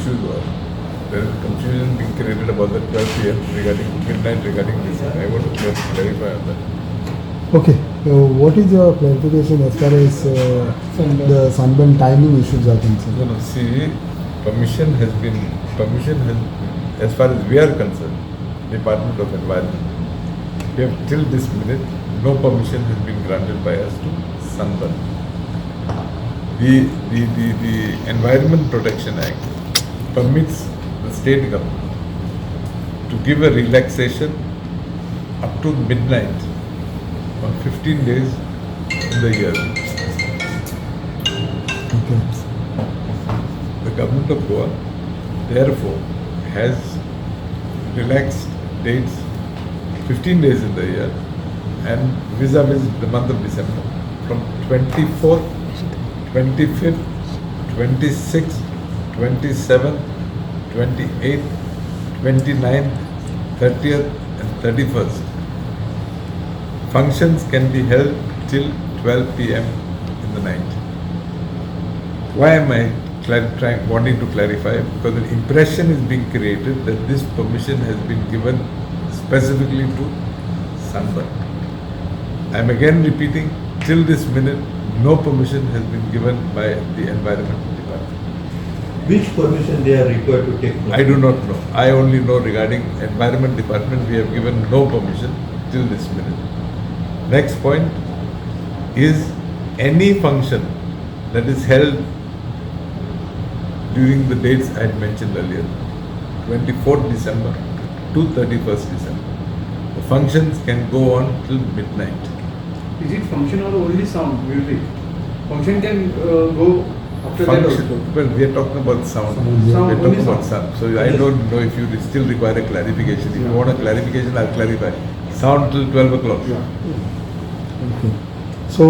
issues were. There is confusion being created about the 12 p.m. regarding midnight regarding this. I want to clarify on that. Okay. What is your clarification as far as the Sunburn timing issues are concerned? No, see, permission has, as far as we are concerned, Department of Environment, we have till this minute, no permission has been granted by us to Sunburn. The Environment Protection Act permits the state government to give a relaxation up to midnight on 15 days in the year. Okay. The government of Goa, therefore, has relaxed dates 15 days in the year and vis-a-vis the month of December from 24th, 25th, 26th, 27th, 28th, 29th, 30th and 31st. Functions can be held till 12 p.m. in the night. Why am I wanting to clarify? Because the impression is being created that this permission has been given specifically to Sunburn. I am again repeating, till this minute, no permission has been given by the Environment Department. Which permission they are required to take? I do not know. I only know regarding Environment Department, we have given no permission till this minute. Next point is any function that is held during the dates I had mentioned earlier, 24th December to 31st December. The functions can go on till midnight. Is it function or only sound, music? Function can go after that also? Well, we are talking about sound. Sound, We are talking only about sound. sound. So I don't know if you still require a clarification. If you want a clarification, I'll clarify. Sound till 12 o'clock. Okay. So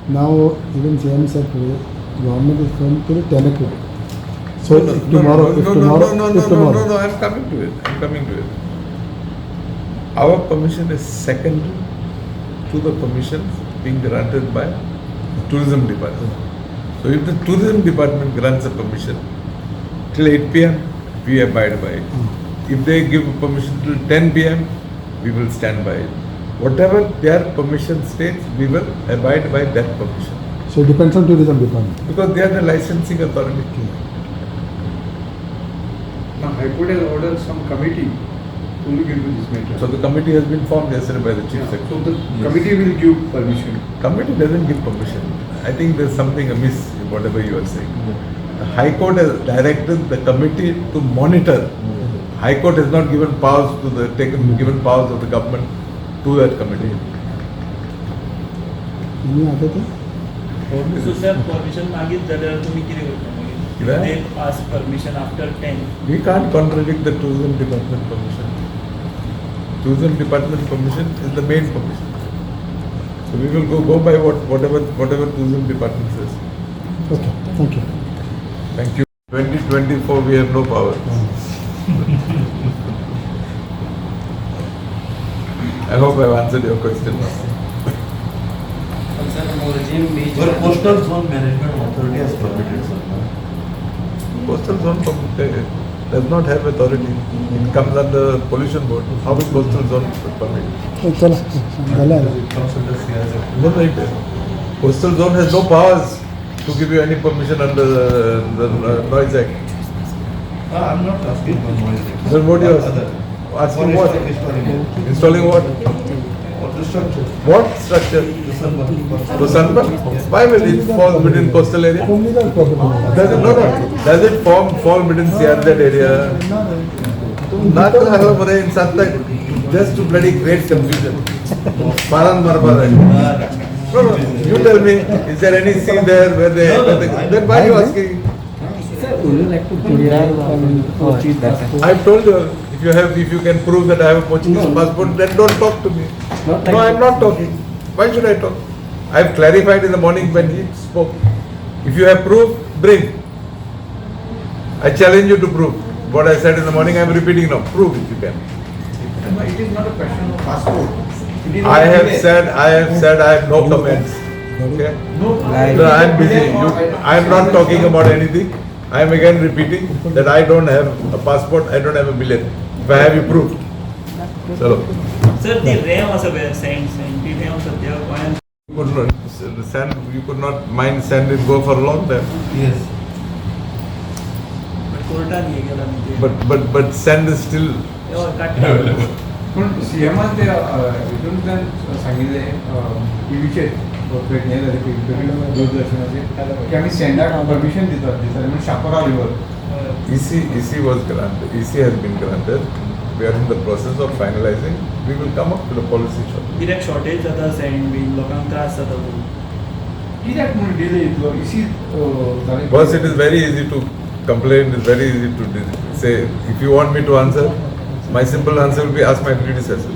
now even CM said today, government is going till 10 o'clock. So No, if tomorrow, no, I'm coming to it. Our permission is secondary to the permissions being granted by the Tourism Department. So if the Tourism Department grants a permission till 8 p.m., we abide by it. If they give a permission till 10 p.m., we will stand by it. Whatever their permission states, we will abide by that permission. So it depends on tourism department. Because they are the licensing authority. Now, High Court has ordered some committee to look into this matter. So the committee has been formed yesterday by the Chief Yeah, Secretary. so the committee will give permission. Committee doesn't give permission. I think there's something amiss in whatever you are saying. The High Court has directed the committee to monitor. High Court has not given powers to given powers of the government to that committee. Any other thing? So sir, permission मागित झाल्यावर तुम्ही किती करता? They ask permission after 10. We can't contradict the Tourism Department permission. Tourism Department permission is the main permission. So we will go by whatever Tourism Department says. Okay, thank you. Thank you. 2024 we have no power. I hope I've answered your question. But Coastal Zone Management Authority has permitted, sir. Coastal Zone does not have authority. It comes under Pollution Board. How will Coastal Zone permit? चला झालं It comes under CRZ. No, Coastal Zone has no powers to give you any permission under the Noise Act. I'm not asking for noise. Then what you Other. asking what? Installing. Installing what? Or the structure. What structure? The Sunburn. To Sunburn? Why will it fall within coastal area? Does it fall within CRZ area? Not to have a insan tak, just to bloody create confusion. Paran marbar. No, you tell me, is there any sea there where they? Then why are you asking? Would you like to clear Portuguese passport? I've told you, if you can prove that I have a Portuguese passport, then don't talk to me. No, I'm not talking. Why should I talk? I've clarified in the morning when he spoke. If you have proof, bring. I challenge you to prove. What I said in the morning, I'm repeating now. Prove if you can. It is not a question of passport. It is I have said I have no comments. Okay? No, No, I'm busy. I'm not talking about anything. I am again repeating that I don't have a passport, I don't have a billet. If I have, you prove. Chalo. Sir, the RAM was a send the RAM Satya point. You could not mind sand it go for a long time. Yes. But Carta नहीं गेला मी ते. But sand is still. Cut पण सीएमान ते विधून सांगितले टीव्हीचे हे झाले दूरदर्शनाचे की आम्ही सँडाक परमिशन दितात म्हणजे Chapora river. EC was granted. EC has been granted. We are in the process of finalizing. We will come up with a policy shortly. कित्याक शॉर्टेज जाता सँड बी लोकांक त्रास जाता कित्याक म्हणून डिले इतलो इसी First, it is very easy to complain. It's very easy to say. If you want me to answer, my simple answer will be ask my predecessor.